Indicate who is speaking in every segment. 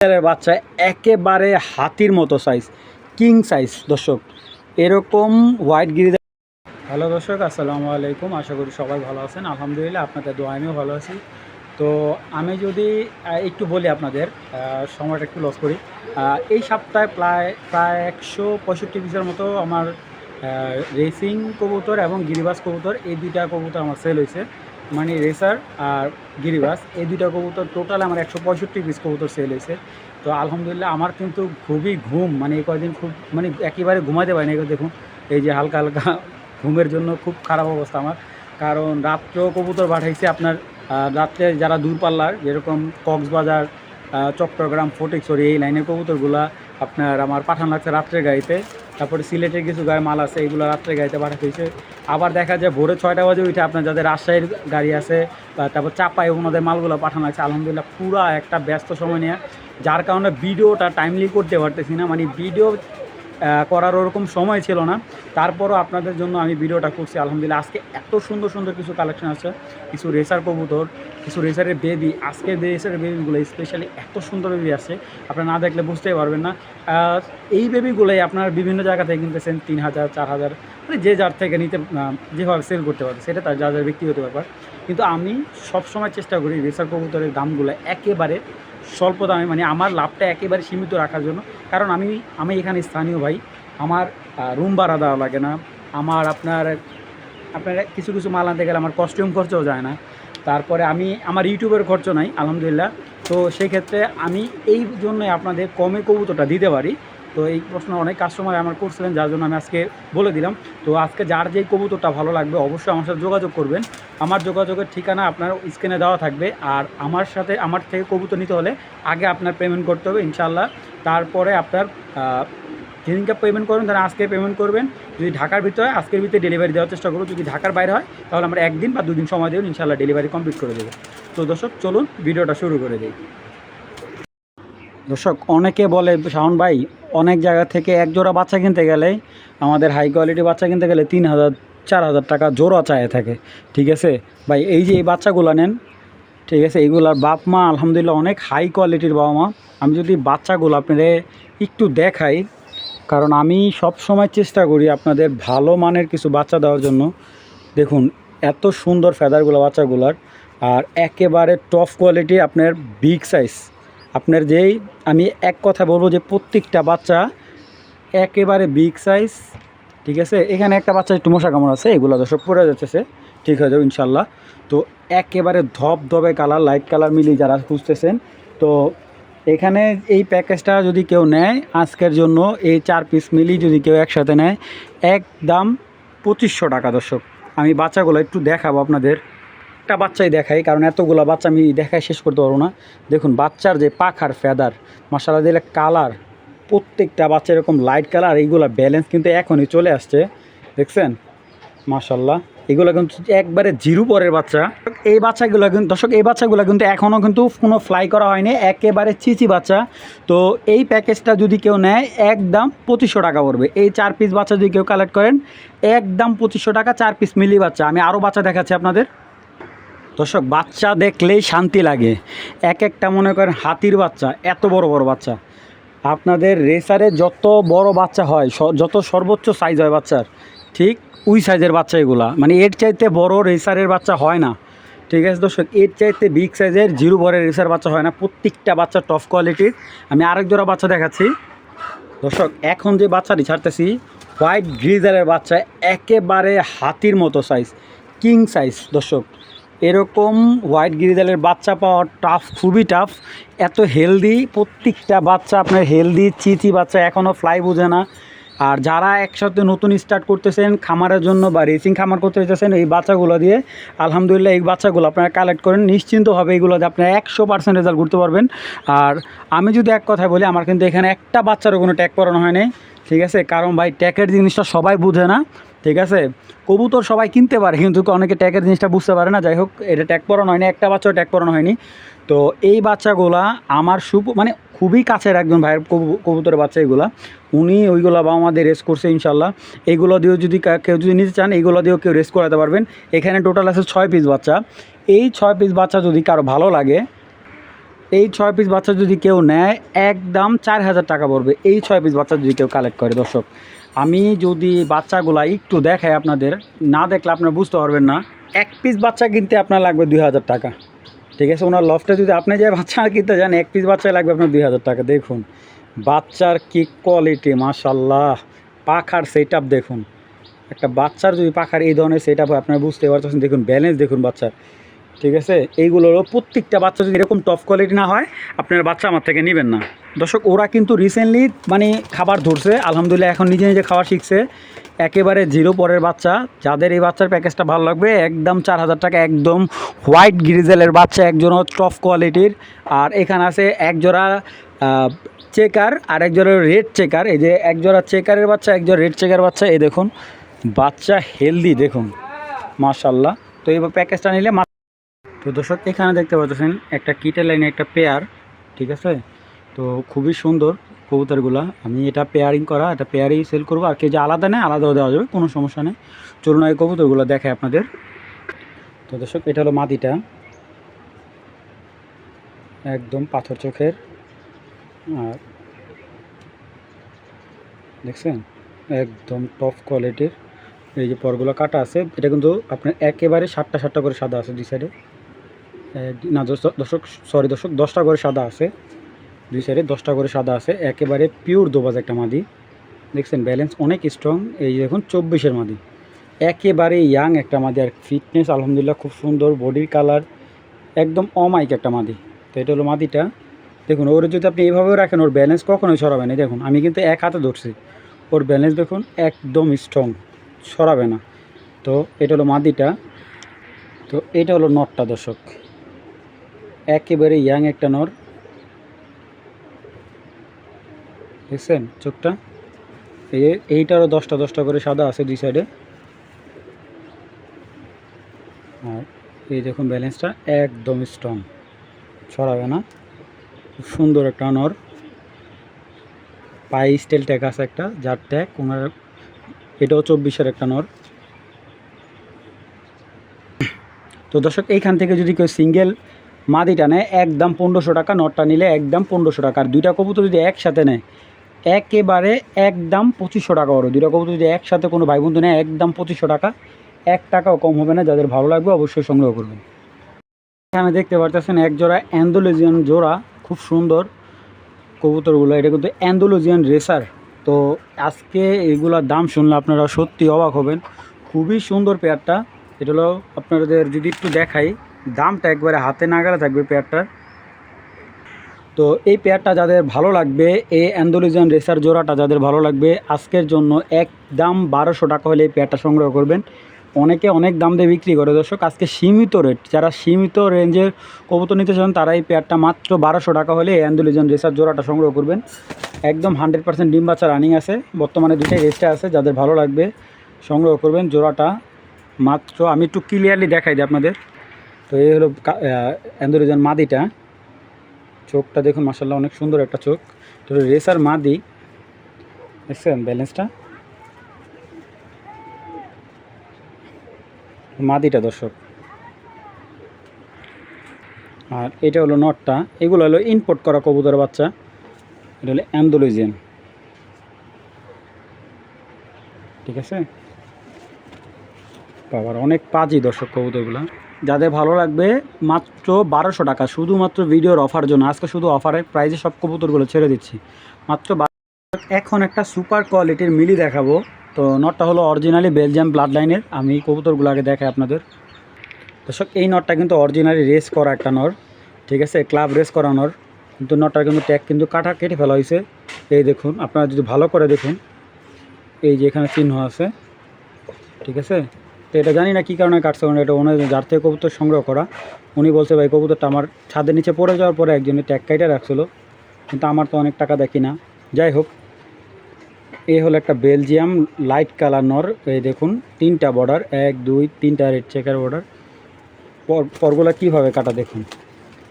Speaker 1: বাচ্চা একেবারে হাতির মতো সাইজ, কিং সাইজ দর্শক, এরকম হোয়াইট গিরি। হ্যালো দর্শক, আসসালামু আলাইকুম। আশা করি সবাই ভালো আছেন। আলহামদুলিল্লাহ, আপনাদের দোয়া আমিও ভালো আছি। তো আমি যদি একটু বলি আপনাদের, সময়টা একটু লস করি। এই সপ্তাহে প্রায় 165 পিসের মতো আমার রেসিং কবুতর এবং গিরিবাজ কবুতর, এই দুইটা কবুতর আমার সেল হয়েছে। মানে রেসার আর গিরিবাজ, এই দুইটা কবুতর টোটাল আমার 165 পিস কবুতর সেল হয়েছে। তো আলহামদুলিল্লাহ, আমার কিন্তু খুবই ঘুম, মানে এই কয়েকদিন খুব মানে একেবারে ঘুমাতে পারিনি। এগুলো দেখুন, এই যে হালকা হালকা ঘুমের জন্য খুব খারাপ অবস্থা আমার। কারণ রাত্রেও কবুতর পাঠাইছে আপনার, রাত্রে যারা দূরপাল্লার, যেরকম কক্সবাজার, চট্টগ্রাম, ফটিকছড়ি, এই লাইনের কবুতরগুলা আপনার আমার পাঠানো লাগছে রাত্রের গাড়িতে। তারপরে সিলেটের কিছু গায়ে মাল আছে, এইগুলো রাত্রে গাড়িতে পাঠাতে হয়েছে। আবার দেখা যায় ভোরে 6টা বাজে উঠে আপনার যাদের রাজশাহীর গাড়ি আছে, তারপর চাপায় ওনাদের মালগুলো পাঠানো লাগছে। আলহামদুলিল্লাহ, পুরা একটা ব্যস্ত সময় নিয়ে, যার কারণে ভিডিওটা টাইমলি করতে পারতেছি না। মানে ভিডিও করার ওরকম সময় ছিল না। তারপরও আপনাদের জন্য আমি ভিডিওটা করছি। আলহামদুলিল্লাহ, আজকে এত সুন্দর সুন্দর কিছু কালেকশন আছে, কিছু রেসার কবুতর, কিছু রেসারের বেবি। আজকের রেসারের বেবিগুলো স্পেশালি এত সুন্দর বেবি আছে, আপনারা না দেখলে বুঝতেই পারবেন না। এই বেবিগুলোই আপনার বিভিন্ন জায়গা থেকে কিনতেছেন 3000, 4000, মানে যে যার থেকে নিতে, যেভাবে সেল করতে পারে সেটা তার যার ব্যক্তিগত ব্যাপার। কিন্তু আমি সবসময় চেষ্টা করি রেসার কবুতরের দামগুলো একেবারে স্বল্প দামে, মানে আমার লাভটা একেবারে সীমিত রাখার জন্য। কারণ আমি এখানে স্থানীয় ভাই, আমার রুম ভাড়া দেওয়া লাগে না, আমার আপনার কিছু কিছু মাল আনতে গেলে আমার কস্টিউম খরচও যায় না। তারপরে আমার ইউটিউবের খরচ নাই আলহামদুলিল্লাহ। তো সেই ক্ষেত্রে আমি এই জন্যই আপনাদের কমে কবুতরটা দিতে পারি। তো এই প্রশ্ন অনেক কাস্টমার আমার করছিলেন, যার জন্য আমি আজকে বলে দিলাম। তো আজকে যার যেই কবুতরটা ভালো লাগবে অবশ্যই আমার সাথে যোগাযোগ করবেন। আমার যোগাযোগের ঠিকানা আপনার স্ক্রিনে দেওয়া থাকবে। আর আমার থেকে কবুতর নিতে হলে আগে আপনার পেমেন্ট করতে হবে ইনশাল্লাহ। তারপরে আপনার যেদিনকে পেমেন্ট করবেন তারা আজকে পেমেন্ট করবেন। যদি ঢাকার ভিতরে হয় আজকের ভিতরে ডেলিভারি দেওয়ার চেষ্টা করব। যদি ঢাকার বাইরে হয় তাহলে আমরা 1 দিন বা 2 দিন সময় দেবেন, ইনশাল্লাহ ডেলিভারি কমপ্লিট করে দেবো। তো দর্শক, চলুন ভিডিওটা শুরু করে দিই। দর্শক, অনেকে বলে শাওন ভাই, অনেক জায়গা থেকে এক জোড়া বাচ্চা কিনতে গেলে, আমাদের হাই কোয়ালিটি বাচ্চা কিনতে গেলে 3000, 4000 টাকা জোড়া চায় থাকে। ঠিক আছে ভাই, এই যে এই বাচ্চাগুলো নেন, ঠিক আছে, এইগুলার বাপ মা আলহামদুলিল্লাহ অনেক হাই কোয়ালিটির বাবা মা। আমি যদি বাচ্চাগুলো আপনাদের একটু দেখাই, কারণ আমি সব সময় চেষ্টা করি আপনাদের ভালো মানের কিছু বাচ্চা দেওয়ার জন্য। দেখুন, এত সুন্দর ফেদারগুলো বাচ্চাগুলার, আর একেবারে টপ কোয়ালিটি, আপনার বিগ সাইজ। আপনার যেই আমি এক কথা বলবো যে প্রত্যেকটা বাচ্চা একেবারে বিগ সাইজ। ঠিক আছে, এখানে একটা বাচ্চা একটু মশা কামড় আছে, এগুলো তো সব পড়ে যাচ্ছে, ঠিক হয়ে যাবে ইনশাল্লাহ। তো একেবারে ধবধবে কালার, লাইট কালার মিলি যারা খুঁজতেছেন, তো এখানে এই প্যাকেজটা যদি কেউ নেয় আজকের জন্য, এই 4 পিস মিলি যদি কেউ একসাথে নেয়, একদম 2500 টাকা। দর্শক, আমি বাচ্চাগুলো একটু দেখাবো আপনাদের, একটা বাচ্চাই দেখাই, কারণ এতগুলো বাচ্চা আমি দেখায় শেষ করতে পারবো না। দেখুন বাচ্চার যে পাখার ফেদার, মাশাআল্লাহ দিলে কালার, প্রত্যেকটা বাচ্চা এরকম লাইট কালার। এইগুলো ব্যালেন্স কিন্তু এখনই চলে আসছে, দেখছেন মাশাআল্লাহ। এগুলো কিন্তু একবারে জিরো পরের বাচ্চা। এই বাচ্চাগুলো কিন্তু দর্শক, এই বাচ্চাগুলো কিন্তু এখনও কিন্তু কোনো ফ্লাই করা হয়নি, একেবারে চিচি বাচ্চা। তো এই প্যাকেজটা যদি কেউ নেয় একদম 2500 টাকা পড়বে। এই 4 পিস বাচ্চা যদি কেউ কালেক্ট করেন একদম 2500 টাকা, 4 পিস মিলি বাচ্চা। আমি আরও বাচ্চা দেখাচ্ছি আপনাদের। দর্শক, বাচ্চা দেখলেই শান্তি লাগে। এক একটা মনে করেন হাতির বাচ্চা, এত বড় বড় বাচ্চা। আপনাদের রেসারে যত বড় বাচ্চা হয়, যত সর্বোচ্চ সাইজ হয় বাচ্চার, ঠিক ওই সাইজের বাচ্চা এগুলা, মানে এর চাইতে বড় রেসারের বাচ্চা হয় না। ঠিক আছে দর্শক, এর চাইতে বিগ সাইজের জিরো বরের রেসার বাচ্চা হয় না। প্রত্যেকটা বাচ্চা টপ কোয়ালিটির। আমি আরেক জোড়া বাচ্চা দেখাচ্ছি দর্শক। এখন যে বাচ্চাটি ছাড়তেছি, হোয়াইট গ্রিজারের বাচ্চা, একেবারে হাতির মতো সাইজ, কিং সাইজ। দর্শক, এরকম হোয়াইট গ্রিজালের বাচ্চা পাওয়া টাফ, খুবই টাফ। এত হেলদি প্রত্যেকটা বাচ্চা, আপনার হেলদি চিচি বাচ্চা, এখনও ফ্লাই বোঝে না। আর যারা একসাথে নতুন স্টার্ট করতেছেন খামারের জন্য বা রেসিং খামার করতে চাইতেছেন, এই বাচ্চাগুলো দিয়ে আলহামদুলিল্লাহ এই বাচ্চাগুলো আপনারা কালেক্ট করেন, নিশ্চিন্তভাবে এইগুলোতে আপনারা 100% রেজাল্ট করতে পারবেন। আর আমি যদি এক কথায় বলি, আমার কিন্তু এখানে একটা বাচ্চারও কোনো ট্যাগ করানো হয়নি। ঠিক আছে, কারণ ভাই ট্যাগের জিনিসটা সবাই বুঝে না। ঠিক আছে, কবুতর সবাই কিনতে পারে কিন্তু অনেকে ট্যাগের জিনিসটা বুঝতে পারে না। যাই হোক, এটা ট্যাগ করানো হয়নি, একটা বাচ্চাও ট্যাগ করানো হয়নি। তো এই বাচ্চাগুলা আমার মানে খুবই কাছের একজন ভাইয়ের কবুতরের বাচ্চা এগুলা। উনি ওইগুলো বাবা আমাদের রেস করছে ইনশাল্লাহ। এইগুলো দিয়েও যদি কেউ যদি নিতে চান, এইগুলো দিয়েও কেউ রেস করাতে পারবেন। এখানে টোটাল আছে 6 পিস বাচ্চা। এই 6 পিস বাচ্চা যদি কারো ভালো লাগে, এই 6 পিস বাচ্চা যদি কেউ নেয় একদম 4000 টাকা পড়বে, এই 6 পিস বাচ্চা যদি কেউ কালেক্ট করে। দর্শক আমি যদি বাচ্চাগুলা একটু দেখাই আপনাদের, না দেখলে আপনারা বুঝতে পারবেন না। এক পিস বাচ্চা কিনতে আপনার লাগবে 2000 টাকা, ঠিক আছে। ওনার লফটে যদি আপনি যে বাচ্চা কিনতে যান, এক পিস বাচ্চায় লাগবে আপনার 2000 টাকা। দেখুন বাচ্চার কি কোয়ালিটি, মাশাল্লাহ। পাখার সেট আপ দেখুন, একটা বাচ্চার যদি পাখার এই ধরনের সেট আপ হয় আপনারা বুঝতে পারতেছেন। দেখুন ব্যালেন্স দেখুন বাচ্চার, ঠিক আছে। এইগুলোরও প্রত্যেকটা বাচ্চা যদি এরকম টপ কোয়ালিটি না হয় আপনার বাচ্চা আমার থেকে নেবেন না। দর্শক ওরা কিন্তু রিসেন্টলি মানে খাবার ধরছে, আলহামদুলিল্লাহ এখন নিজে নিজে খাওয়া শিখছে। একেবারে জিরো পরের বাচ্চা, যাদের এই বাচ্চার প্যাকেজটা ভালো লাগবে একদম 4000 টাকা, একদম হোয়াইট গ্রিজেলের বাচ্চা, একজনও টপ কোয়ালিটির। আর এখানে আছে এক জোড়া চেকার আর এক জোড়া রেড চেকার। এই যে এক জোড়া চেকারের বাচ্চা, এক জোড়া রেড চেকার বাচ্চা। এই দেখুন বাচ্চা হেলদি দেখুন, মাশাল্লাহ। তো এই প্যাকেজটা নিলে তো দর্শক এখানে দেখতে পাচ্ছেন একটা কিটের লাইনে একটা পেয়ার, ঠিক আছে। তো খুবই সুন্দর কবুতরগুলা। আমি এটা পেয়ারিং করা, এটা পেয়ারেই সেল করবো। আর কেউ যে আলাদা নেয় আলাদাও দেওয়া যাবে, কোনো সমস্যা নেই। চলুন এই কবুতরগুলো দেখায় আপনাদের। তো দর্শক এটা হলো মাদিটা, একদম পাথর চোখের। আর দেখছেন একদম টপ কোয়ালিটির। এই যে পরগুলো কাটা আছে, এটা কিন্তু আপনার একেবারে 7টা করে সাদা আছে দুই সাইডে। না দর্শক সরি দর্শক 10টা করে সাদা আছে দুই সাইডে, 10টা করে সাদা আছে। একেবারে পিওর দোবাজ একটা মাদি, দেখছেন ব্যালেন্স অনেক স্ট্রং। এই দেখুন 24-এর মাদি, একেবারে ইয়াং একটা মাদি। আর ফিটনেস আলহামদুলিল্লাহ খুব সুন্দর, বডির কালার একদম অমাইক একটা মাদি। তো এটা হলো মাদিটা। দেখুন ওর যদি আপনি এইভাবেও রাখেন ওর ব্যালেন্স কখনোই সরাবে না। দেখুন আমি কিন্তু এক হাতে ধরছি, ওর ব্যালেন্স দেখুন একদম স্ট্রং, সরাবে না। তো এটা হলো মাদিটা। তো এটা হলো নটটা দর্শক, একেবারে ইয়াং একটা নর, দেখছেন চোখটা। এইটারও 10টা করে সাদা আছে দুই সাইডে। আর এই দেখুন ব্যালেন্সটা একদম স্ট্রং, ছড়াবে না। খুব সুন্দর একটা নর, পায়ে স্টাইল ট্যাগ আছে একটা, যার ট্যাগ ওনার। এটাও 24-এর একটা নর। তো দর্শক এইখান থেকে যদি কেউ সিঙ্গেল মাদিটা নেয় একদম 1500 টাকা, নটটা নিলে একদম 1500 টাকা। আর দুইটা কবুতর যদি একসাথে নেয় একেবারে একদম 2500 টাকা ওর। দুইটা কবুতর যদি একসাথে কোনো ভাই বন্ধু নেয় একদম 2500 টাকা, 1 টাকাও কম হবে না। যাদের ভালো লাগবে অবশ্যই সংগ্রহ করবেন। এখানে দেখতে পারতেছেন এক জোড়া অ্যান্ডালুজিয়ান জোড়া, খুব সুন্দর কবুতরগুলো। এটা কিন্তু অ্যান্ডালুজিয়ান রেসার। তো আজকে এগুলোর দাম শুনলে আপনারা সত্যি অবাক হবেন, খুবই সুন্দর পেয়ারটা। এটা হলো আপনাদের যদি একটু দেখাই, দামটা একবারে হাতে নাগালে থাকবে পেয়ারটার। তো এই পেয়ারটা যাদের ভালো লাগবে, এই অ্যান্ডালুজিয়ান রেসার জোড়াটা যাদের ভালো লাগবে, আজকের জন্য একদম 1200 টাকা হলে এই পেয়ারটা সংগ্রহ করবেন। অনেকে অনেক দাম দিয়ে বিক্রি করে দর্শক, আজকে সীমিত রেট। যারা সীমিত রেঞ্জের কবুতর নিতে চান তারা এই পেয়ারটা মাত্র 1200 টাকা হলে এই অ্যান্ডালুজিয়ান রেসার জোড়াটা সংগ্রহ করবেন। একদম 100% ডিম বাচ্চা রানিং আছে, বর্তমানে দুটাই রেস্টে আছে। যাদের ভালো লাগবে সংগ্রহ করবেন জোড়াটা। মাত্র আমি একটু ক্লিয়ারলি দেখাই দিই আপনাদের। তো এই হলো অ্যান্ডালুজিয়ান মাদিটা, চোখটা দেখুন মাশাআল্লাহ অনেক সুন্দর একটা চোখ। তো রেসার মাদি, দেখছেন ব্যালেন্সটা, মাদিটা দর্শক। আর এটা হলো নটটা। এগুলো হলো ইম্পোর্ট করা কবুতর বাচ্চা। এটা হলো অ্যান্ডালুজিয়ান, ঠিক আছে। বাবার অনেক পাজি দর্শক কবুতরগুলো। যাদের ভালো লাগবে মাত্র 1200 টাকা, শুধুমাত্র ভিডিওর অফার জন্য। আজকে শুধু অফারের প্রাইজে সব কবুতরগুলো ছেড়ে দিচ্ছি মাত্র। এখন একটা সুপার কোয়ালিটির মিলি দেখাবো। তো নটটা হলো অরিজিনালি বেলজিয়াম ব্লাড লাইনের। আমি কবুতরগুলো আগে দেখাই আপনাদের। দর্শক এই নটটা কিন্তু অরিজিনালি রেস করা একটা নর, ঠিক আছে, ক্লাব রেস করা নর। কিন্তু নটটার কিন্তু ট্যাগ কিন্তু কেটে ফেলা হয়েছে। এই দেখুন আপনারা যদি ভালো করে দেখুন, এই যে এখানে চিহ্ন আছে, ঠিক আছে। তো এটা জানি না কী কারণে কাটছে, কারণ এটা ওনার যার থেকে কবুতর সংগ্রহ করা, উনি বলছে ভাই কবুতরটা আমার ছাদের নিচে পড়ে যাওয়ার পরে একজনের ট্যাগ কেটে রাখছিলো, কিন্তু আমার তো অনেক টাকা দেখি না। যাই হোক, এই হলো একটা বেলজিয়াম লাইট কালার নর। এই দেখুন 3টা বর্ডার, 1 2 3টা রেড চেকার বর্ডার। পরগুলা কীভাবে কাটা দেখুন।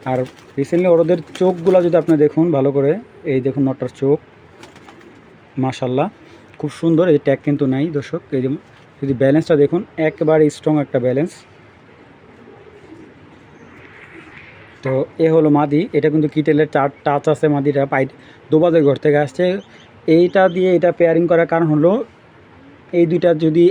Speaker 1: আর রিসেন্টলি ওদের চোখগুলো যদি আপনি দেখুন ভালো করে, এই দেখুন নটটার চোখ মাশাল্লাহ খুব সুন্দর। এই ট্যাগ কিন্তু নাই দর্শক। এই যে যদি ব্যালেন্সটা দেখুন একেবারে স্ট্রং একটা ব্যালেন্স। তো এ হলো মাদি, এটা কিন্তু কিটেলের টাচ আছে, মাদিটা দুবাদের ঘর থেকে আসছে। এইটা দিয়ে এটা পেয়ারিং করার কারণ হলো এই দুইটা যদি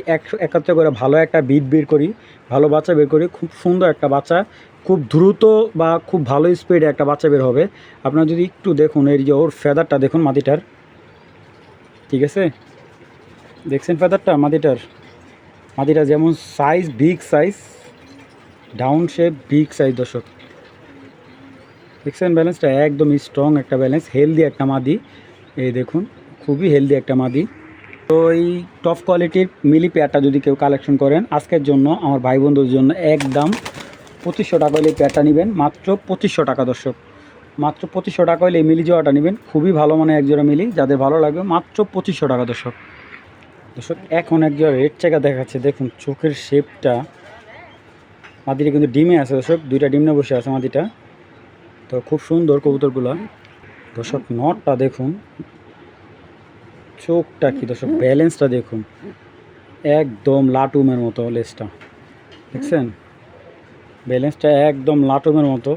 Speaker 1: একত্রে করে ভালো একটা বিট বের করি, ভালো বাচ্চা বের করি, খুব সুন্দর একটা বাচ্চা, খুব দ্রুত বা খুব ভালো স্পিডে একটা বাচ্চা বের হবে। আপনারা যদি একটু দেখুন এই যে ওর ফেদারটা দেখুন মাদিটার, ঠিক আছে, দেখছেন ফেদারটা মাদিটার যেমন size, big size, down shape, big size. দর্শক দেখছেন ব্যালেন্সটা একদম স্ট্রং একটা ব্যালেন্স, হেলদি একটা মাদি। এই দেখুন খুবই হেলদি একটা মাদি। তো এই টপ কোয়ালিটির মিলি পেয়ারটা যদি কেউ কালেকশন করেন আজকের জন্য, আমার ভাই বন্ধুর জন্য একদম 2500 টাকা হলে এই পেয়ারটা নেবেন, মাত্র 2500 টাকা। দর্শক মাত্র 2500 টাকা হলে এই মিলি জোড়াটা নেবেন, খুবই ভালো মানে একজোড়া মিলি, যাদের ভালো লাগবে মাত্র 2500 টাকা। দর্শক এখন একজোড়া রেড চেকা দেখাচ্ছে, দেখুন চোখের শেপটা, মাদিটা কিন্তু ডিমে আছে দর্শক, দুইটা ডিমে বসে আছে মাদিটা। তো খুব সুন্দর কবুতরগুলো। দর্শক নটটা দেখুন, চোখটা কি দর্শক, ব্যালেন্সটা দেখুন, একদম লাটুমের মতো লেজটা, দেখছেন ব্যালেন্সটা একদম লাটুমের মতো,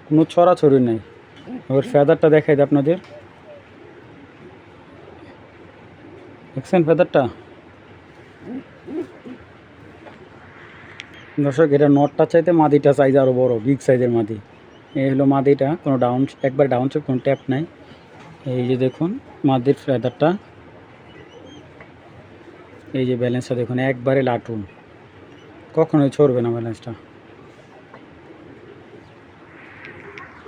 Speaker 1: কোনো ছড়াছড়ি নেই। এবার ফেদারটা দেখাই দিই আপনাদের, দেখছেন ফেদারটা দর্শক, এটা নটটা চাইতে মাদিটা সাইজ আরও বড়, বিগ সাইজের মাদি। এই হলো মাদিটা, কোনো একবার ডাউন শেপ, কোনো ট্যাপ নাই। এই যে দেখুন মাদির ফেদারটা, এই যে ব্যালেন্সটা দেখুন একবারে লাটুম, কখনোই ছড়বে না ব্যালেন্সটা।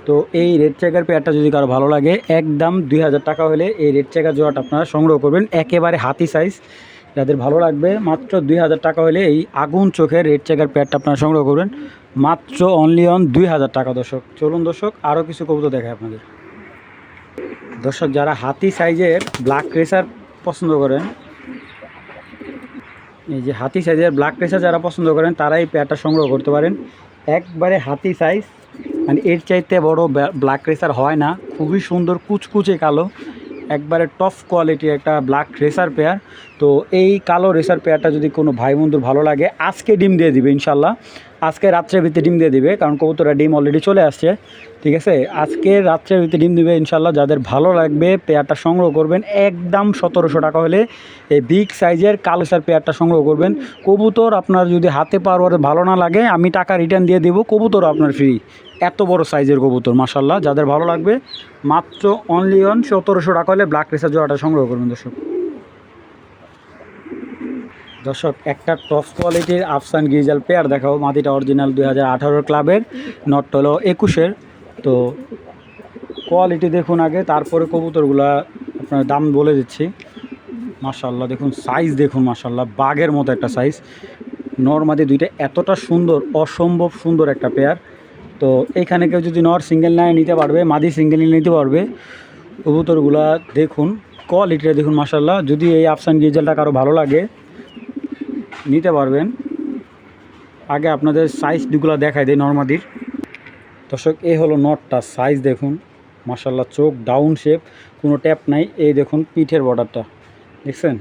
Speaker 1: তো এই রেড চেকার পেয়ারটা যদি কারো ভালো লাগে, একদম 2000 টাকা হলে এই রেড চেকার জোড়াটা আপনারা সংগ্রহ করবেন, একেবারে হাতি সাইজ। যাদের ভালো লাগবে মাত্র 2000 টাকা হলে এই আগুন চোখের রেড চেকার পেয়ারটা আপনারা সংগ্রহ করবেন, মাত্র অনলি অন 2000 টাকা। দর্শক চলুন দর্শক আরও কিছু কবুতর দেখায় আপনাদের। দর্শক যারা হাতি সাইজের ব্ল্যাক রেসার পছন্দ করেন, এই যে হাতি সাইজের ব্ল্যাক রেসার যারা পছন্দ করেন তারা এই পেয়ারটা সংগ্রহ করতে পারেন, একবারে হাতি সাইজ, মানে এর চাইতে বড় ব্ল্যাক রেসার হয় না, খুবই সুন্দর কুচকুচে কালো, একবারে টপ কোয়ালিটির একটা ব্ল্যাক রেসার পেয়ার। তো এই কালো রেসার পেয়ারটা যদি কোনো ভাই বন্ধুর ভালো লাগে, আজকে ডিম দিয়ে দিবে ইনশাল্লাহ, আজকে রাত্রের ভিতরে ডিম দিয়ে দিবে, কারণ কবুতরটা ডিম অলরেডি চলে আসছে, ঠিক আছে, আজকে রাত্রের ভিতরে ডিম দিবে ইনশাল্লাহ। যাদের ভালো লাগবে পেয়ারটা সংগ্রহ করবেন, একদম 1700 টাকা হলে এই বিগ সাইজের কালো রেসার পেয়ারটা সংগ্রহ করবেন। কবুতর আপনার যদি হাতে পাওয়ার ভালো না লাগে, আমি টাকা রিটার্ন দিয়ে দেবো, কবুতর আপনার ফ্রি, এত বড় সাইজের কবুতর মাশাল্লাহ। যাদের ভালো লাগবে মাত্র অনলি অন 1700 টাকা হলে ব্ল্যাক রেসার জোড়াটা সংগ্রহ করবেন। দর্শক একটা টপ কোয়ালিটির আফসান গ্রিজাল পেয়ার দেখাও, মাদিটা অরিজিনাল 2018 ক্লাবের, নট হলো 21-এর। তো কোয়ালিটি দেখুন আগে, তারপরে কবুতরগুলা আপনার দাম বলে দিচ্ছি। মাশাল্লাহ দেখুন সাইজ দেখুন, মাশাল্লাহ বাঘের মতো একটা সাইজ, নর মাদি দুইটা এতটা সুন্দর, অসম্ভব সুন্দর একটা পেয়ার। তো এইখানে কেউ যদি নর সিঙ্গেল নেয় নিতে পারবে, মাদি সিঙ্গেল নিতে পারবে। কবুতরগুলা দেখুন, কোয়ালিটিটা দেখুন মাশাল্লাহ। যদি এই আফসান গ্রিজালটা কারো ভালো লাগে নিতে পারবেন। আগে আপনাদের সাইজ দুগুলো দেখাই দেয় নর্মাদির। দর্শক এই হলো নটটা, সাইজ দেখুন মাশাল্লাহ, চোখ ডাউন শেপ, কোনো ট্যাপ নাই। এই দেখুন পিঠের বর্ডারটা দেখছেন,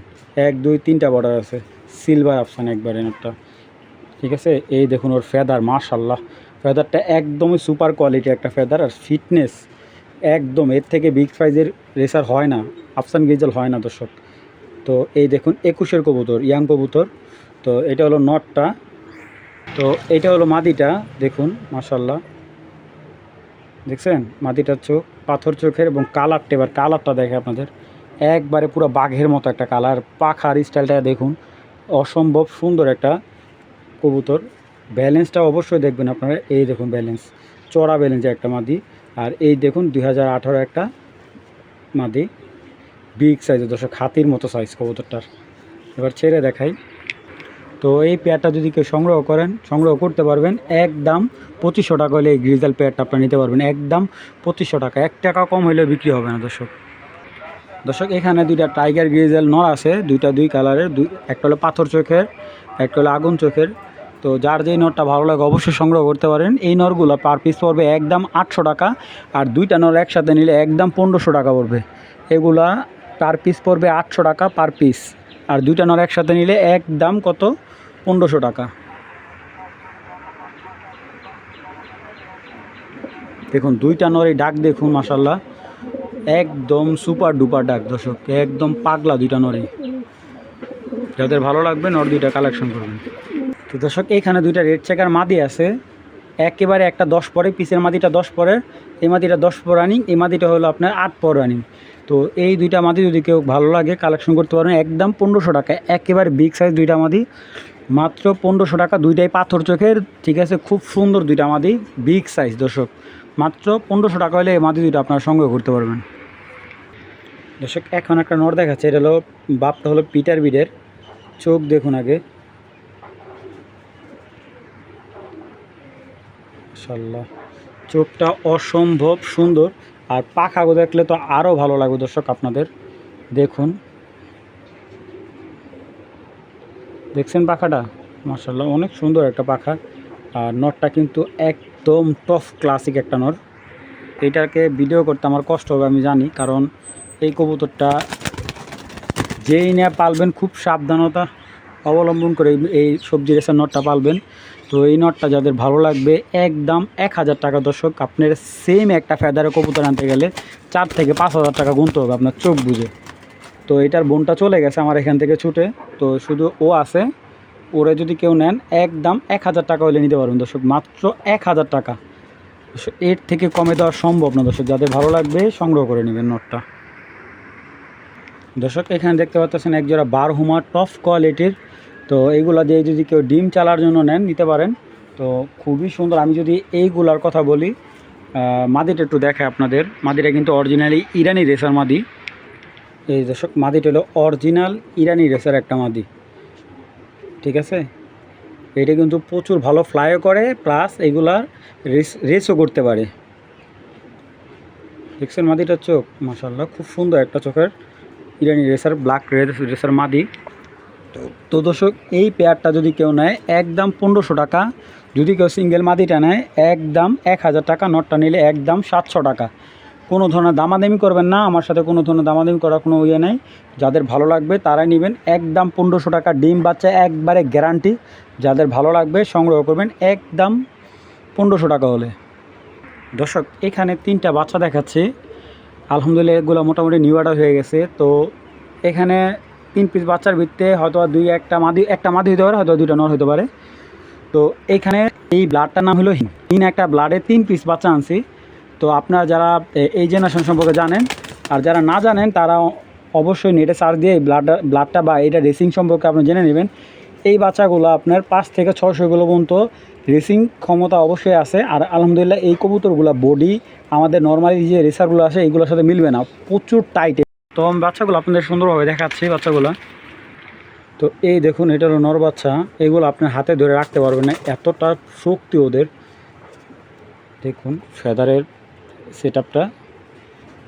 Speaker 1: 1 2 3টা বর্ডার আছে, সিলভার আফসান একবারে নটটা, ঠিক আছে। এই দেখুন ওর ফেদার, মাশাল্লাহ ফেদারটা একদমই সুপার কোয়ালিটি একটা ফেদার, আর ফিটনেস একদম এর থেকে বিগ সাইজের রেসার হয় না, আফসান গ্রিজাল হয় না দর্শক। তো এই দেখুন 21-এর কবুতর, ইয়াং কবুতর। তো এটা হলো নটটা, তো এটা হলো মাদিটা, দেখুন মাশাল্লাহ দেখছেন মাদিটার চোখ পাথর চোখের, এবং কালারটা, এবার কালারটা দেখে আপনাদের, একবারে পুরো বাঘের মতো একটা কালার, পাখার স্টাইলটা দেখুন, অসম্ভব সুন্দর একটা কবুতর। ব্যালেন্সটা অবশ্যই দেখবেন আপনারা, এই দেখুন ব্যালেন্স, চড়া ব্যালেন্সের একটা মাদি। আর এই দেখুন 2018 একটা মাদি, বিগ সাইজের দর্শক, হাতির মতো সাইজ কবুতরটার। এবার ছেড়ে দেখাই। তো এই পেয়ারটা যদি কেউ সংগ্রহ করতে পারবেন, একদম 2500 টাকা হলে এই গ্রিজাল পেয়ারটা আপনারা নিতে পারবেন, একদম 2500 টাকা, 1 টাকা কম হলেও বিক্রি হবে না দর্শক এখানে দুইটা টাইগার গ্রিজাল নর আছে, দুই কালারের, একটা হলো পাথর চোখের, একটা হলো আগুন চোখের। তো যার যেই নরটা ভালো লাগে অবশ্যই সংগ্রহ করতে পারেন। এই নরগুলো পার পিস পড়বে একদম 800 টাকা, আর দুইটা নর একসাথে নিলে একদম 1500 টাকা পড়বে। এগুলা পার পিস পড়বে 800 টাকা পার পিস, আর দুইটা নর একসাথে নিলে একদম কত, 1500 টাকা। দেখুন দুইটা নরই ডাক দেখুন মাশাল্লাহ, একদম সুপার ডুপার ডাক দর্শক, একদম পাগলা দুইটা নরই। যাদের ভালো লাগবে নর দুইটা কালেকশন করবেন। তো দর্শক এখানে দুইটা রেড চেকার মাদি আছে, একেবারে একটা 10 পরে, পিসের মাদিটা 10 পরে, এই মাদিটা 10 পর রানিং, এই মাদিটা হলো আপনার 8 পর রানিং। তো এই দুইটা মাদি যদি কেউ ভালো লাগে কালেকশন করতে পারবেন একদম 1500 টাকা, একেবারে বিগ সাইজ দুইটা মাদি, মাত্র 1500 টাকা। দুইটাই পাথর চোখের, ঠিক আছে, খুব সুন্দর দুইটা মাদি, বিগ সাইজ দর্শক, মাত্র 1500 টাকা হলে এই মাদি দুইটা আপনারা সংগ্রহ করতে পারবেন। দর্শক এখন একটা নর দেখাচ্ছে, এটা হলো বাপটা হলো পিটার বিডের, চোখ দেখুন আগে মাশাআল্লাহ, চোখটা অসম্ভব সুন্দর, আর পাখাগুলো দেখলে তো আরও ভালো লাগবে দর্শক আপনাদের। দেখুন, দেখছেন পাখাটা, মাশাআল্লাহ অনেক সুন্দর একটা পাখা। আর নরটা কিন্তু একদম টপ ক্লাসিক একটা নর। এইটাকে ভিডিও করতে আমার কষ্ট হবে আমি জানি, কারণ এই কবুতরটা যেই নিয়ে পালবেন খুব সাবধানতা অবলম্বন করে এই সবজি রেসার নটটা পালবেন। তো এই নটটা যাদের ভালো লাগবে একদম 1000 টাকা দর্শক। আপনার সেম একটা ফেদারে কবুতর আনতে গেলে 4 থেকে 5000 টাকা গুনতে হবে আপনার চোখ বুঝে। তো এটার বোনটা চলে গেছে আমার এখান থেকে ছুটে, তো শুধু ও আছে। ওরে যদি কেউ নেন একদম 1000 টাকা হলে নিতে পারবেন দর্শক, মাত্র 1000 টাকা। এর থেকে কমে দেওয়া সম্ভব না দর্শক, যাদের ভালো লাগবে সংগ্রহ করে নেবেন নটটা। দর্শক এখানে দেখতে পাচ্ছেন একজোড়া বারহুমা টপ কোয়ালিটির। তো এইগুলা দিয়ে যদি কেউ ডিম চালার জন্য নেন নিতে পারেন। তো খুবই সুন্দর। আমি যদি এইগুলার কথা বলি, মাদিটা একটু দেখায় আপনাদের। মাদিটা কিন্তু অরিজিনালি ইরানি রেসার মাদি। এই দর্শক মাদিটা হলো অরিজিনাল ইরানি রেসার একটা মাদি, ঠিক আছে। এটা কিন্তু প্রচুর ভালো ফ্লাইও করে, প্লাস এইগুলার রেসও করতে পারে। দেখছেন মাদিটার চোখ, মাশাআল্লাহ খুব সুন্দর একটা চোখের ইরানি রেসার, ব্ল্যাক রেসার মাদি। তো দর্শক এই পেয়ারটা যদি কেউ নেয় একদম 1500 টাকা। যদি কেউ সিঙ্গেল মাদিটা নেয় একদম 1000 টাকা। নটটা নিলে একদম 700 টাকা। কোনো ধরনের দামাদামি করবেন না, আমার সাথে কোনো ধরনের দামাদামি করার কোনো ইয়ে নেই। যাদের ভালো লাগবে তারাই নেবেন একদম 1500 টাকা। ডিম বাচ্চা একবারে গ্যারান্টি। যাদের ভালো লাগবে সংগ্রহ করবেন একদম 1500 টাকা হলে। দর্শক এখানে 3টা বাচ্চা দেখাচ্ছি, আলহামদুলিল্লাহ এগুলো মোটামুটি নিউ অর্ডার হয়ে গেছে। তো এখানে 3 পিস বাচ্চার ভিত্তিতে হয়তো একটা মাদি হতে পারে, হয়তো 2টা নর হতে পারে। তো এইখানে এই ব্লাডটার নাম হলো হিন। একটা ব্লাডে 3 পিস বাচ্চা আনছি। তো আপনারা যারা এই জেনারেশন সম্পর্কে জানেন, আর যারা না জানেন তারা অবশ্যই নেটে সার্চ দিয়ে এই ব্লাডটা বা এটা রেসিং সম্পর্কে আপনি জেনে নেবেন। এই বাচ্চাগুলো আপনার 5 থেকে 600 কিলো পর্যন্ত রেসিং ক্ষমতা অবশ্যই আছে। আর আলহামদুলিল্লাহ এই কবুতরগুলো বডি আমাদের নর্মালি যে রেসারগুলো আছে এইগুলোর সাথে মিলবে না, প্রচুর টাইট। তো আমি বাচ্চাগুলো আপনাদের সুন্দরভাবে দেখাচ্ছি বাচ্চাগুলো। তো এই দেখুন এটা হলো নর বাচ্চা, এগুলো আপনার হাতে ধরে রাখতে পারবেন না, এতটা শক্তি ওদের। দেখুন ফেদারের সেটআপটা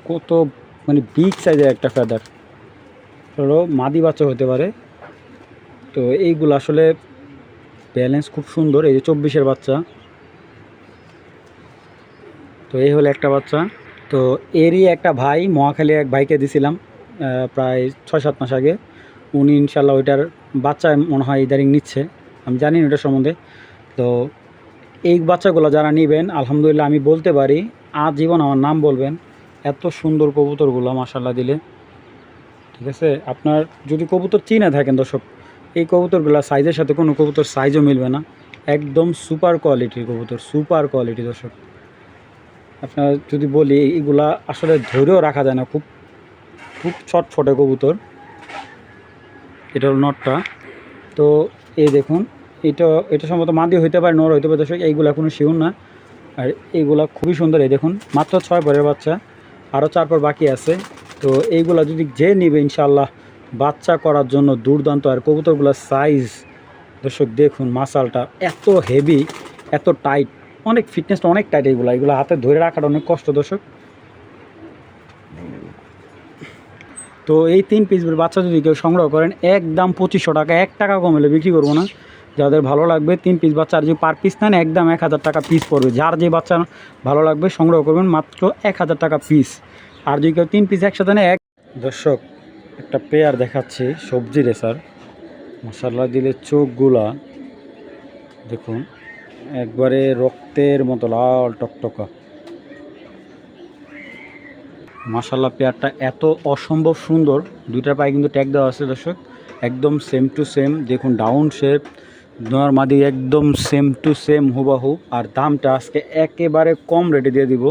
Speaker 1: কত মানে বিগ সাইজের একটা ফেদার, হলো মাদি বাচ্চা হতে পারে। তো এইগুলো আসলে ব্যালেন্স খুব সুন্দর। এই যে 24-এর বাচ্চা। তো এই হলো একটা বাচ্চা। তো এরই একটা ভাই, মহাখালী এক ভাইকে দিছিলাম প্রায় 6-7 মাস আগে। উনি ইনশাল্লাহ ওইটার বাচ্চা মনে হয় ইদারিং নিচ্ছে, আমি জানি না ওটার সম্বন্ধে। তো এই বাচ্চাগুলো যারা নেবেন আলহামদুলিল্লাহ আমি বলতে পারি আজীবন আমার নাম বলবেন, এত সুন্দর কবুতরগুলো মাশাল্লাহ দিলে, ঠিক আছে। আপনার যদি কবুতর চিনে থাকেন দর্শক, এই কবুতরগুলো সাইজের সাথে কোনো কবুতর সাইজও মিলবে না, একদম সুপার কোয়ালিটির কবুতর, সুপার কোয়ালিটি দর্শক। আপনার যদি বলি এইগুলা আসলে ধরেও রাখা যায় না, খুব খুব ছটফটে কবুতর। এটা হলো নটটা। তো এই দেখুন এটা সম্ভবত মাদি হইতে পারে, নর হইতে পারে দর্শক, এইগুলা কোনো শিওর না। আর এইগুলা খুবই সুন্দর। এই দেখুন মাত্র 6 পরের বাচ্চা, আরও 4 পর বাকি আছে। তো এইগুলা যদি যে নিবে ইনশাআল্লাহ বাচ্চা করার জন্য দুর্দান্ত। আর কবুতরগুলোর সাইজ দর্শক দেখুন, মাসালটা এত হেভি, এত টাইট, অনেক ফিটনেসটা অনেক টাইট। এগুলো হাতে ধরে রাখাটা অনেক কষ্ট দর্শক। তো এই 3 পিসের বাচ্চা যদি কেউ সংগ্রহ করেন একদম 2500 টাকা, 1 টাকা কমলে বিক্রি করবো না। যাদের ভালো লাগবে 3 পিস বাচ্চা, আর যদি পার পিস নেন একদম 1000 টাকা পিস পড়বে। যার যে বাচ্চা ভালো লাগবে সংগ্রহ করবেন, মাত্র 1000 টাকা পিস। আর যদি কেউ 3 পিস একসাথে নেয় দর্শক একটা পেয়ার দেখাচ্ছি সবজি রেসার, মাশাআল্লাহ দিলে চোখগুলা দেখুন একবারে রক্তের মতো লাল টকটকা, মাশাল্লাহ পেয়ারটা এত অসম্ভব সুন্দর, দুইটার পায়ে কিন্তু ট্যাগ দেওয়া আছে দর্শক, একদম সেম টু সেম। দেখুন ডাউন শেপ, নর মাদি একদম সেম টু সেম হুবাহু। আর দামটা আজকে একেবারে কম রেটে দিয়ে দিব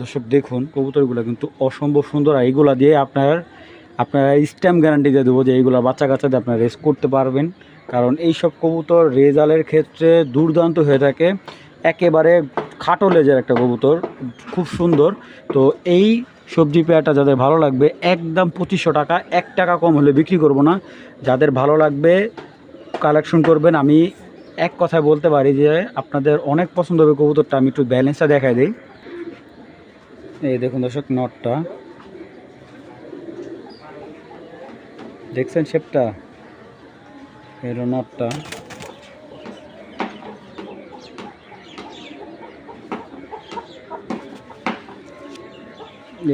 Speaker 1: দর্শক। দেখুন কবুতরগুলো কিন্তু অসম্ভব সুন্দর, আর এইগুলা দিয়ে আপনারা স্ট্যাম্প গ্যারান্টি দিয়ে দেবো যে এইগুলো বাচ্চা কাচ্চাদের আপনারা রেস করতে পারবেন। কারণ এইসব কবুতর রেজাল্টের ক্ষেত্রে দুর্দান্ত হয়ে থাকে, একেবারে খাটো লেজের একটা কবুতর, খুব সুন্দর। তো এই সবজি পেয়ারটা যাদের ভালো লাগবে একদম 2500 টাকা, 1 টাকা কম হলে বিক্রি করব না। যাদের ভালো লাগবে কালেকশন করবেন। আমি এক কথায় বলতে পারি যে আপনাদের অনেক পছন্দ হবে কবুতরটা। আমি একটু ব্যালেন্সটা দেখাই দিই। এই দেখুন দর্শক, নটটা দেখছেন শেপটা, এর নটটা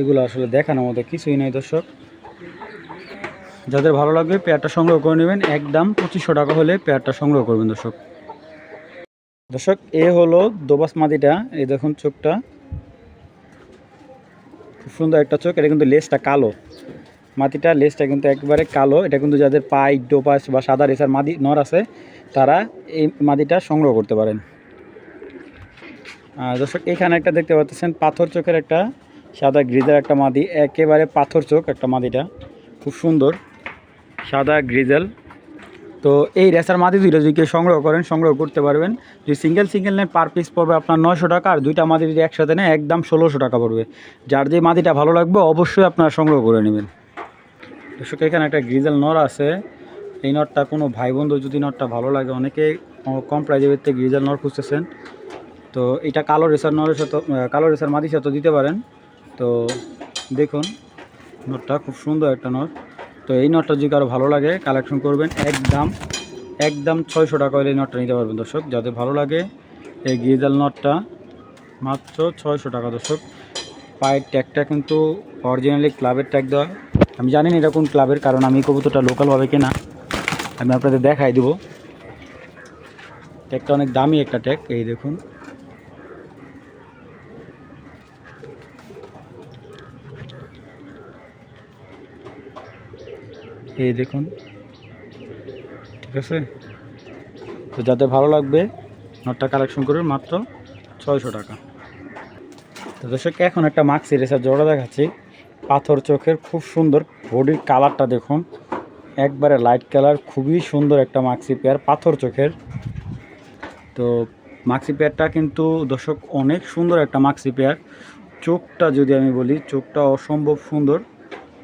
Speaker 1: এগুলো আসলে দেখানোর মতো কিছুই নাই দর্শক। যাদের ভালো লাগবে পেয়ারটা সংগ্রহ করে নেবেন, একদম 2500 টাকা হলে পেয়ারটা সংগ্রহ করবেন দর্শক। দর্শক এ হলো দোবাস মাদিটা, এই দেখুন চোখটা খুব সুন্দর একটা চোখ। এটা কিন্তু লেজটা কালো, মাটিটা লেজটা কিন্তু একবারে কালো। এটা কিন্তু যাদের পাই ডোপাস বা সাদা রেসার মাদি নর আছে তারা এই মাদিটা সংগ্রহ করতে পারেন। দর্শক এখানে একটা দেখতে পাচ্ছেন পাথর চোখের একটা সাদা গ্রিজের একটা মাদি, একেবারে পাথর চোখ একটা মাদিটা, খুব সুন্দর সাদা গ্রিজেল। তো এই রেসার মাদি দুইটা যদি কেউ সংগ্রহ করেন সংগ্রহ করতে পারবেন। যদি সিঙ্গেল নেন পার পিস পড়বে আপনার 900 টাকা, আর দুইটা মাদি যদি একসাথে নেয় একদম 1600 টাকা পড়বে। যার যে মাদিটা ভালো লাগবে অবশ্যই আপনারা সংগ্রহ করে নেবেন। দর্শক এখানে একটা গ্রিজেল নর আছে, এই নটটা কোনো ভাই বন্ধু যদি নটটা ভালো লাগে, অনেকে কম প্রাইজের ভিত্তিতে গ্রিজেল নর খুঁজতেছেন, তো এটা কালো রেসার নরের সাথে কালো রেসার মাদির সাথে দিতে পারেন। তো দেখুন নটটা খুব সুন্দর একটা নট। তো এই নটটা যদি কারো ভালো লাগে কালেকশন করবেন, একদম 600 টাকা হলে এই নটটা নিতে পারবেন দর্শক। যাদের ভালো লাগে এই গ্রিজেল নটটা মাত্র 600 টাকা দর্শক। পায়ের ট্যাগটা কিন্তু অরিজিনালি ক্লাবের ট্যাগ দেওয়া। আমি জানি না এটা কোন ক্লাবের, কারণ আমি কবুতরটা লোকালভাবে কেনা, আমি আপনাদের দেখাই দেবো। ট্যাগটা অনেক দামি একটা ট্যাগ, এই দেখুন। এই দেখুন, ঠিক আছে। তো যাদের ভালো লাগবে নটটা কালেকশন করবেন মাত্র 600 টাকা। তো দর্শক এখন একটা মাক্সি রেসার জোড়া দেখাচ্ছি, পাথর চোখের, খুব সুন্দর। বডির কালারটা দেখুন একবারে লাইট কালার, খুবই সুন্দর একটা মাক্সি পেয়ার পাথর চোখের। তো মাক্সি পেয়ারটা কিন্তু দর্শক অনেক সুন্দর একটা মাক্সি পেয়ার। চোখটা যদি আমি বলি, চোখটা অসম্ভব সুন্দর,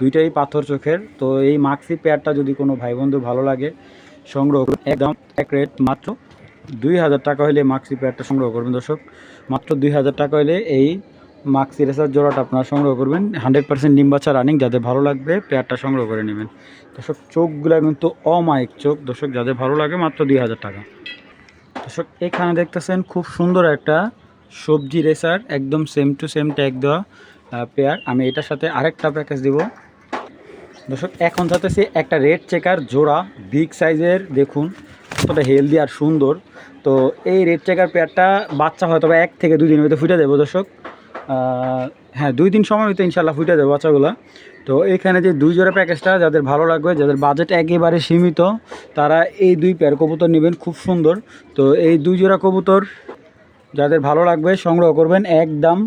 Speaker 1: দুইটাই পাথর চোখের। তো এই মাক্সি পেয়ারটা যদি কোনো ভাই বন্ধু ভালো লাগে সংগ্রহ করুন, একদম এক রেট মাত্র 2000 টাকা হলে মাক্সি পেয়ারটা সংগ্রহ করবেন দর্শক। মাত্র 2000 টাকা হলে এই মাক্সি রেসার জোড়াটা আপনারা সংগ্রহ করবেন। 100% ডিম বাচ্চা রানিং, যাদের ভালো লাগবে পেয়ারটা সংগ্রহ করে নেবেন দর্শক। চোখগুলো কিন্তু অমায়িক চোখ দর্শক, যাদের ভালো লাগে মাত্র 2000 টাকা। দর্শক এখানে দেখতেছেন খুব সুন্দর একটা সবজি রেসার, একদম সেম টু সেম ট্যাগ দেওয়া পেয়ার। আমি এটার সাথে আরেকটা প্যাকেজ দিব দর্শক। এখন চাইতেছি একটা রেড চেকার জোড়া, বিগ সাইজের, দেখুন কতটা হেলদি আর সুন্দর। তো এই রেড চেকার পেয়ারটা বাচ্চা হয়তো 1 থেকে 2 দিনের ভিতরে ফুটে দেবো দর্শক। হ্যাঁ 2 দিন সময় হইতে ইনশাল্লাহ ফুটে দেবো বাচ্চাগুলো। তো এখানে যে 2 জোড়া প্যাকেজটা, যাদের ভালো লাগবে, যাদের বাজেট একেবারে সীমিত, তারা এই 2 পেয়ার কবুতর নেবেন, খুব সুন্দর। তো এই 2 জোড়া কবুতর যাদের ভালো লাগবে সংগ্রহ করবেন, একদম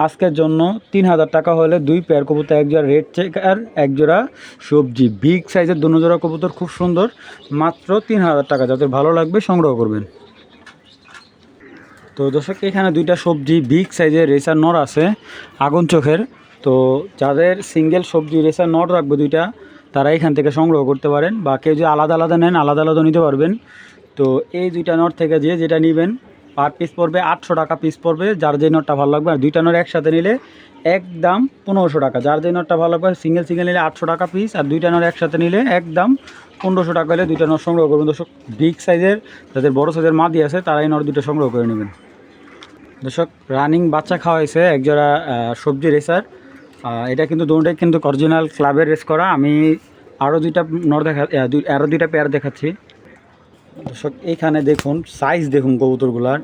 Speaker 1: আজকের জন্য 3000 টাকা হলে 2 পেয়ার কবুতর, 1 জোড়া রেড চেকার, 1 জোড়া সবজি বিগ সাইজের 2 জোড়া কবুতর, খুব সুন্দর, মাত্র 3000 টাকা। যাদের ভালো লাগবে সংগ্রহ করবেন। তো দর্শক এখানে 2টা সবজি বিগ সাইজের রেসার নর আছে আগুন চোখের। তো যাদের সিঙ্গেল সবজি রেসার নর রাখবে 2টা, তারা এখান থেকে সংগ্রহ করতে পারেন, বা কেউ যদি আলাদা আলাদা নেন আলাদা আলাদা নিতে পারবেন। তো এই 2টা নর থেকে যেটা নেবেন পার পিস পড়বে 800 টাকা পিস পড়বে, যার যে নটটা ভালো লাগবে। আর 2টা নর একসাথে নিলে একদম 1500 টাকা, যার যে নটটা ভালো লাগবে। সিঙ্গেল নিলে 800 টাকা পিস, আর 2টা নর একসাথে নিলে একদম 1500 টাকা হলে 2টা নর সংগ্রহ করবেন দর্শক। বিগ সাইজের যাদের বড় সাইজের মাদি আছে তারা এই নর 2টা সংগ্রহ করে নেবেন দর্শক। রানিং বাচ্চা খাওয়াইছে একজোড়া সবজি রেসার, এটা কিন্তু দুটোটাই কিন্তু অরিজিনাল ক্লাবের রেস করা। আমি আরও 2টা নর আরও 2টা পেয়ার দেখাচ্ছি দর্শক। এইখানে দেখুন সাইজ দেখুন কবুতরগুলার,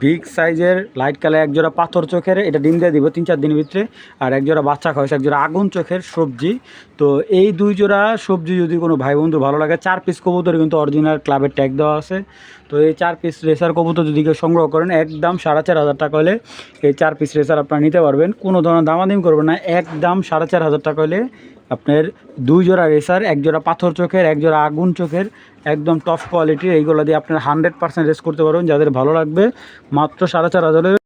Speaker 1: বিগ সাইজের লাইট কালার এক জোড়া পাথর চোখের, এটা ডিম দিয়ে দিব 3-4 দিনের ভিতরে। আর এক জোড়া বাচ্চা খাওয়াইছে, এক জোড়া আগুন চোখের সবজি। তো এই 2 জোড়া সবজি যদি কোনো ভাই বন্ধু ভালো লাগে, 4 পিস কবুতর কিন্তু অরিজিনাল ক্লাবের ট্যাগ দেওয়া আছে। তো এই 4 পিস রেসার কবুতর যদি কেউ সংগ্রহ করেন, একদম 4,500 টাকা হলে এই 4 পিস রেসার আপনারা নিতে পারবেন। কোনো ধরনের দামাদামি করবেন না, একদম 4,500 টাকা হলে আপনার 2 জোড়া রেসার, এক জোড়া পাথর চোখের, এক জোড়া আগুন চোখের, একদম টপ কোয়ালিটির, এইগুলো দিয়ে আপনার 100% রেস করতে পারবেন। যাদের ভালো লাগবে মাত্র 4,500